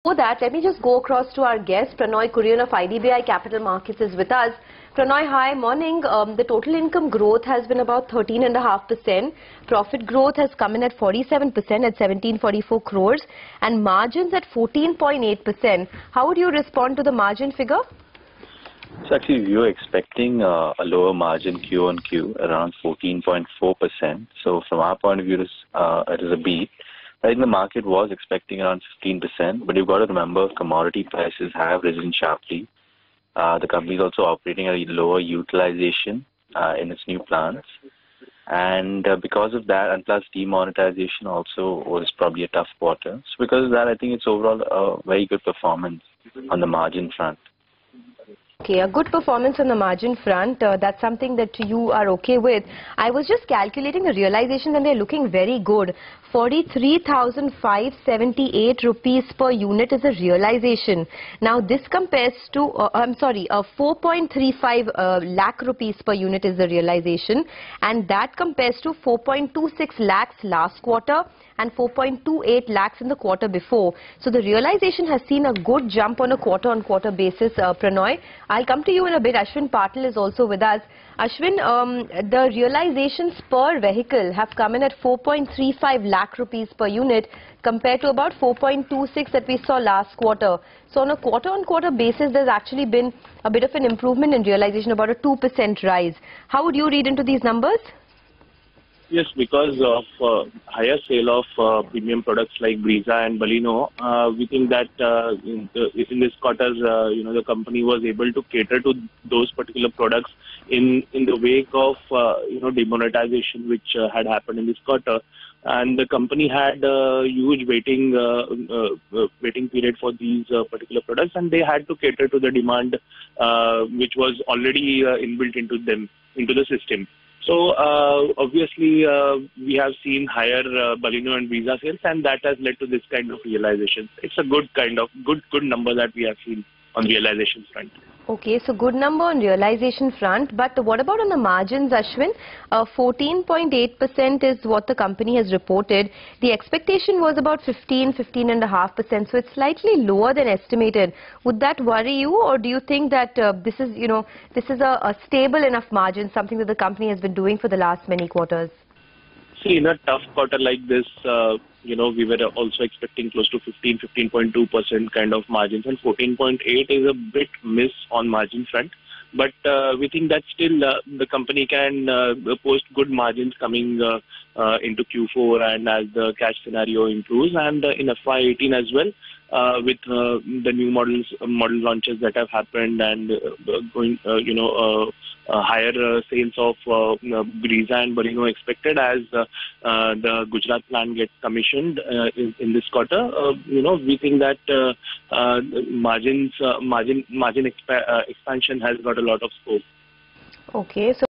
For that, let me just go across to our guest, Pranoy Kurian of IDBI Capital Markets is with us. Pranoy, hi, morning. The total income growth has been about 13.5%. Profit growth has come in at 47% at 1744 crores and margins at 14.8%. How would you respond to the margin figure? So actually, we were expecting a lower margin Q on Q, around 14.4%. So from our point of view, it is a beat. I think the market was expecting around 15%, but you've got to remember commodity prices have risen sharply. The company is also operating at a lower utilization in its new plants. And because of that, and plus demonetization also was probably a tough quarter. So because of that, I think it's overall a very good performance on the margin front. Okay, a good performance on the margin front, that's something that you are okay with. I was just calculating the realizations and they're looking very good. 43,578 rupees per unit is a realization. Now this compares to, 4.35 lakh rupees per unit is the realization, and that compares to 4.26 lakhs last quarter and 4.28 lakhs in the quarter before. So the realization has seen a good jump on a quarter-on-quarter basis, Pranoy. I'll come to you in a bit. Ashwin Patil is also with us. Ashwin, the realizations per vehicle have come in at 4.35 lakh rupees per unit compared to about 4.26 that we saw last quarter. So on a quarter-on-quarter basis, there's actually been a bit of an improvement in realization, about a 2% rise. How would you read into these numbers? Yes, because of higher sale of premium products like Brezza and Baleno, we think that in this quarter, the company was able to cater to those particular products in the wake of demonetization, which had happened in this quarter. And the company had a huge waiting period for these particular products, and they had to cater to the demand which was already inbuilt into the system. So obviously we have seen higher Baleno and Brezza sales, and that has led to this kind of realization. It's a good number that we have seen on realization front. Okay, so good number on realization front, but what about on the margins, Ashwin? 14.8% is what the company has reported. The expectation was about 15.5%, so it's slightly lower than estimated. Would that worry you, or do you think that this is a stable enough margin, something that the company has been doing for the last many quarters? See, in a tough quarter like this, we were also expecting close to 15.2% kind of margins, and 14.8 is a bit miss on margin front. But we think that still the company can post good margins coming into Q4 and as the cash scenario improves, and in FY18 as well, with the new model launches that have happened and higher sales of Brezza and Baleno expected as the Gujarat plant gets commissioned in this quarter. We think that margin expansion has got a lot of scope. Okay, so